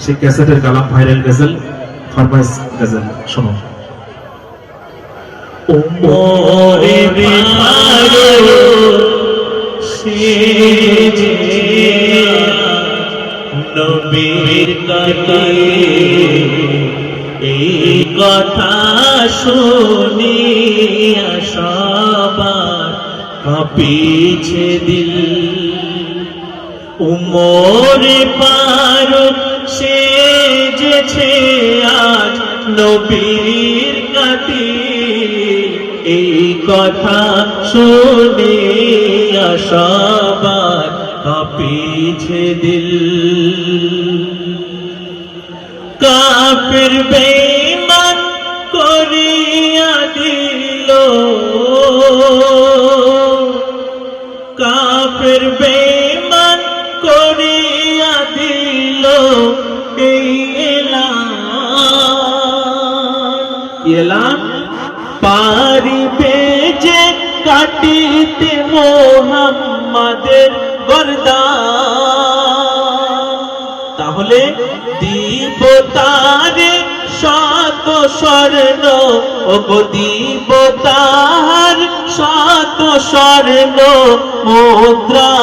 সেই ক্যাসেটের কালাম ভাইরাল গজল ফরমাইশ গজল শোনো। ওমরে ফারুক সেজে নবীর কাতারে এই কথা শুনিয়া সবার কাঁপিছে দিল। উমরে ফারুক সেজেছে আজ নবীর কাতিল, এই কথা শুনিয়া সবার কাঁপিছে দিল। কাফির বেঈমান করিয়া দিল, কাফির বেঈমান করিয়া দিল এই এলান, পারিবে যে কাটিতে মুহাম্মাদের গর্দান, তাহলে দিব তারে শত স্বর্ণ, ওগো দিব তার শত স্বর্ণ মুদ্রা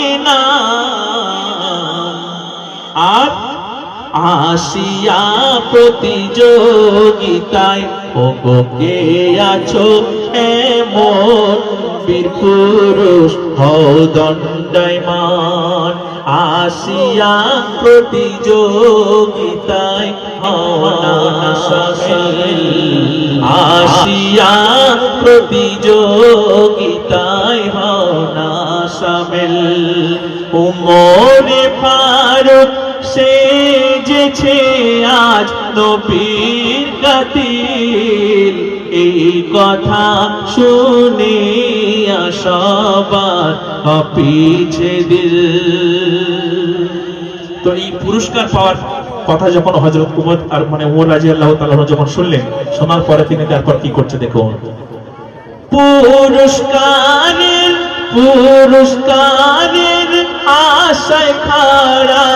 ইনাম। আর আসিয়া প্রতিযোগিতায় ওগো কে আছো এমন বীর পুরুষ হও দণ্ডায়মান। আসিয়া প্রতিযোগিতায় হও না শামিল, আসিয়া প্রতিযোগিতায় হও না শামিল। উমরে ফারুক সেজেছে আজ নবীর কাতিল, এই কথা শুনিয়া সবার কাঁপিছে দিল। তো এই পুরস্কার পাওয়ার কথা যখন হযরত উমর আর ওমর রাদিয়াল্লাহু তাআলা যখন শুনলেন, শোনার পরে তিনি তারপর কি করছে দেখুন। পুরস্কারের আশায় খাড়া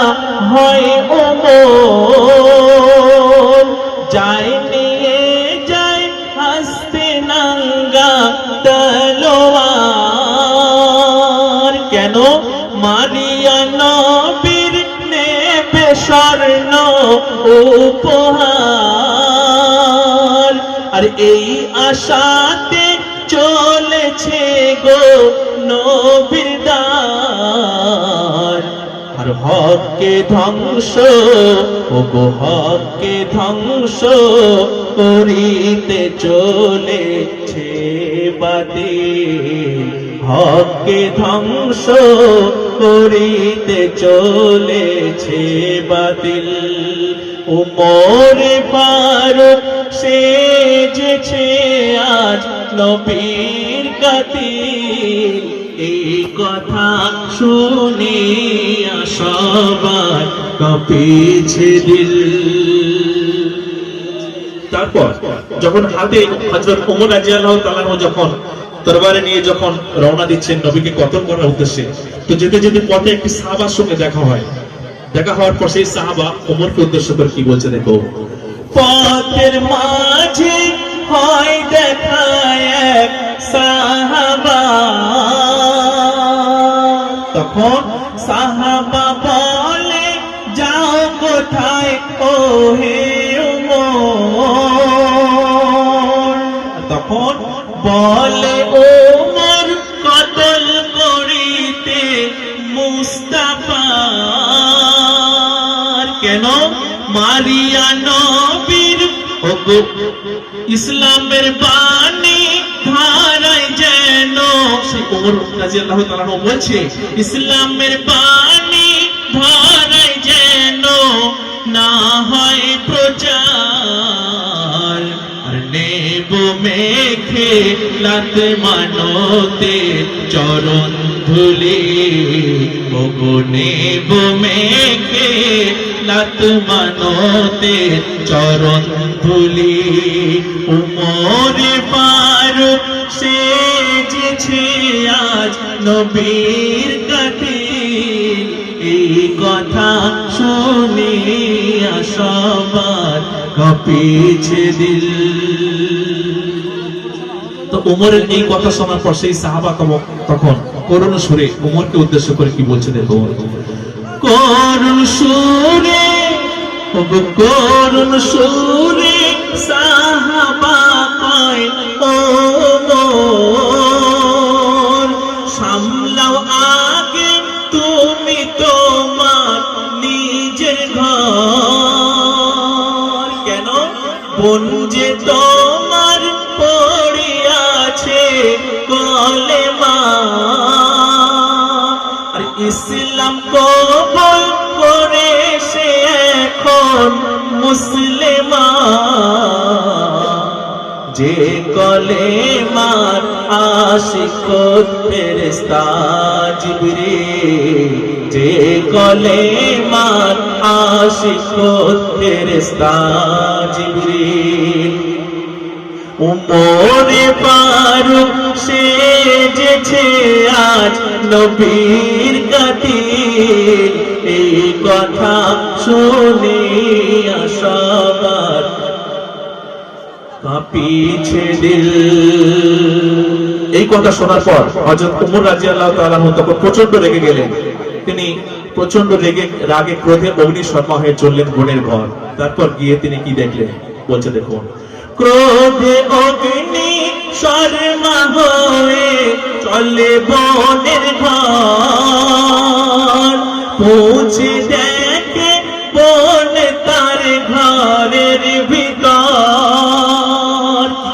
হয় ওমর, যায় নিয়ে যায় হাসতে নাঙ্গা তলোয়ার। কেন? মারিয়া নবীর নেবে স্বর্ণ উপহার, আর এই আশাতে চলেছে গো নবীর দ্বার। আর হককে ধ্বংস, ওগো হককে ধ্বংস করিতে চলেছে বাতিল, হককে ধ্বংস করিতে চলেছে বাতিল। উমরে ফারুক সেজেছে আজ নবীর কাতিল, এই কথা শুনিয়া সবার কাঁপিছে দিল। তারপর যখন হাতে হযরত ওমর রাদিয়াল্লাহু তাআলা যখন তরবারে নিয়ে যখন রওনা দিচ্ছেন নবীকে কতল করার উদ্দেশ্যে, তো যেতে যেতে পথে একটি সাহাবার সঙ্গে দেখা হয়। দেখা হওয়ার পর সেই সাহাবা ওমরকে উদ্দেশ্য করে কি বলছে দেখো। পথের মাঝে হয় দেখা এক সাহাবা, তখন সাহাবা বলে যাও কোথায় ও হে ওমর। তখন বলে ওমর কতল করিতে মুস্তাফার। কেন? মারিয়া নবীর ওগো ইসলামের বাণী ধারায় যেন, সেই ওমর রাদিয়াল্লাহু তাআলা বলছে ইসলামের বাণী ধারায় যেন না হয় প্রচার। আর নেব মেখে লাত মানতে চরণ ধুলি, ওগো নেব মেখে লাত মানতে চরণ ধুলি। উমরে ফারুক সেজেছে আজ নবীর কাতিল, এই কথা শুনি पीछे दिल। তো উমরের এই কথা শোনার পর সেই সাহাবা তখন করুণ সুরে উমরকে উদ্দেশ্য করে কি বলছে দেখো, করুণ সুরে, ওগো করুণ সুরে সাহাবা কয় ওমর, সামলাও আগে তুমি তোমার নিজের ঘর। কেন? বোন যে তোমার পড়িয়াছে কলেমা, আর ইসলাম কবুল করে সে এখন মুসলিমান। যে কলেমার আশিক ফেরেশতা জিবরিল, যে কলেমার আশিক ফেরেশতা জিবরিল। উমরে ফারুক সেজেছে আজ নবীর কাতিল, এই কথা শুনে সবার কাঁপিছে দিল। এই কথা শোনার পর হযরত উমর রাদিয়াল্লাহু তাআলা আনহু তখন প্রচন্ড রেগে গেলেন। তিনি প্রচন্ড রাগে ক্রোধে অগ্নিশর্মা হয়ে চললেন বোনের ঘর। তারপর গিয়ে তিনি কি দেখলেন বলছে দেখুন, ক্রোধে অগ্নি শর্মা হয়ে চলে বোনের ঘর, পৌঁছে দেখে বোন তার ঘরের ভিতর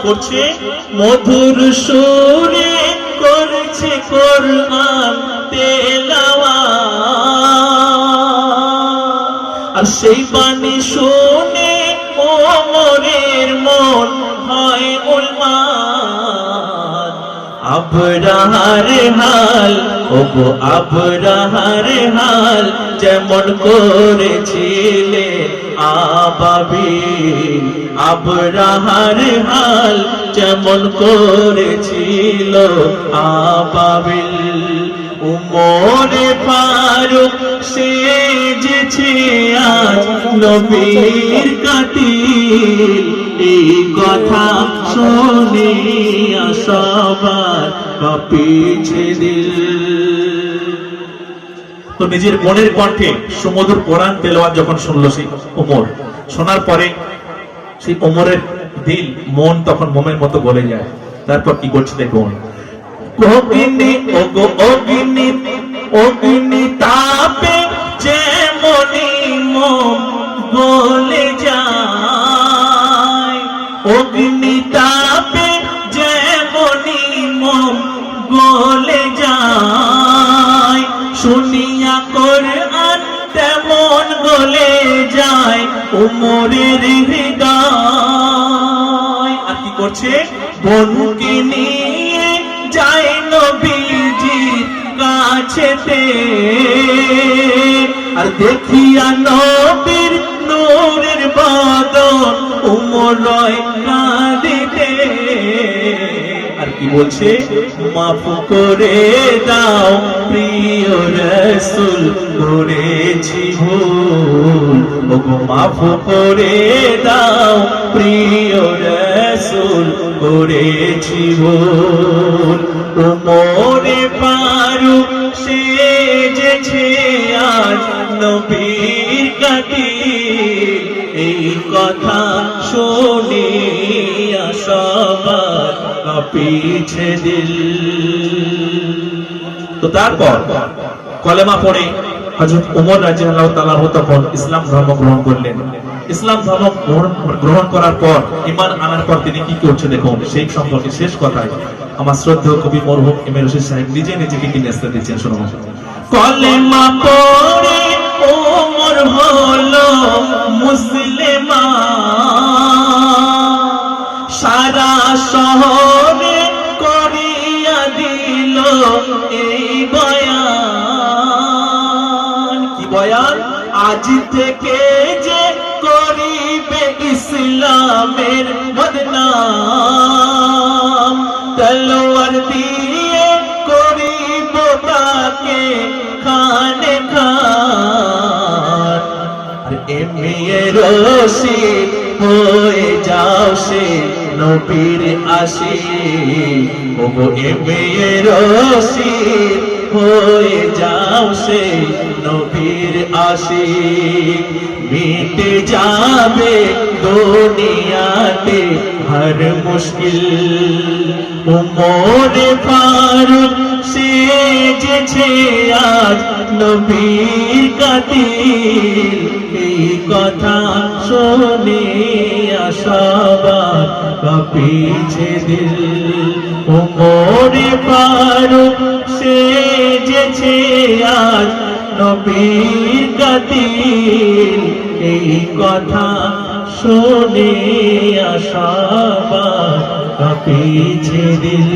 করছে মধুর সুরে করছে কোরআন তেলাওয়াত। আর সেই বাণী শুনে ওমরের মন হয় উন্মাদ। আবরাহার হাল, ওগো আবরাহার হাল যেমন করেছিলে আবাবিল, আবরাহার হাল যেমন করেছিল আবাবিল। উমরে ফারুক সেজেছে আজ নবীর কাতিল, এই কথা শুনে সবার কাঁপিছে দিল। তো নিজের বোনের কণ্ঠে সুমধুর কোরআন তেলাওয়াত যখন শুনলো সেই উমর, শোনার পরে সেই উমরের দিল মন তখন মোমের মতো গলে যায়। তারপর কি করছে দেখুন, অগ্নি ওগো অগ্নি, অগ্নি তাপে যেমনি মোম গলে যায়, অগ্নি তাপে যেমনি মোম গলে যায়, শুনিয়া কোরআন তেমন গলে যায় উমরের হৃদয়। আর কি করছে? বোনকে নিয়ে যায় নবীজির কাছেতে, আর দেখিয়া নবীর নূরের বদন উমর রয় কাঁদিতে। আর কি বলছে? মাফ করে দাও প্রিয় রাসূল করেছি ভুল, ওগো মাফ করে দাও প্রিয় রাসূল করেছি ভুল। উমরে ফারুক সেজেছে আজ নবীর কাতিল, এই কথা শুনিয়া সবার কাঁপিছে দিল। তো তারপর কলেমা পড়ে হযরত উমর রাদিয়াল্লাহু তাআলা আনহু তখন ইসলাম ধর্ম গ্রহণ করলেন। ইসলাম ধর্ম গ্রহণ করার পর, ঈমান আনার পর তিনি কি করছে দেখুন, সেই সম্পর্কে শেষ কথায় আমার শ্রদ্ধেয় কবি মরহুম এম এ রশিদ সাহেব নিজে নিজেকে কি নেস্তা দিচ্ছেন শোনো। কলেমা পড়ে ওমর হলো মুসলিমান, সারা শহরে করিয়া দিল এই বয়ান। কি বয়ান? আজ থেকে যে করিবে ইসলামের বদনাম, তলোয়ার দিয়ে করিব তাকে খানে খান। আর এম এ রশিদ হয়ে যাও সে নবীর আশিক ওগো এমএ রশিদ হয়ে যাও সে নবীর আশিক মিটে যাবে দুনিয়াতে হর মুশকিল উমর ফারুক সেজেছে আজ নবীর কাতিল এই কথা শুনে সবার কাঁপিছে দিল উমর ফারুক সেজেছে আজ নবীর কাতিল এই কথা শুনে সবার কাঁপিছে দিল।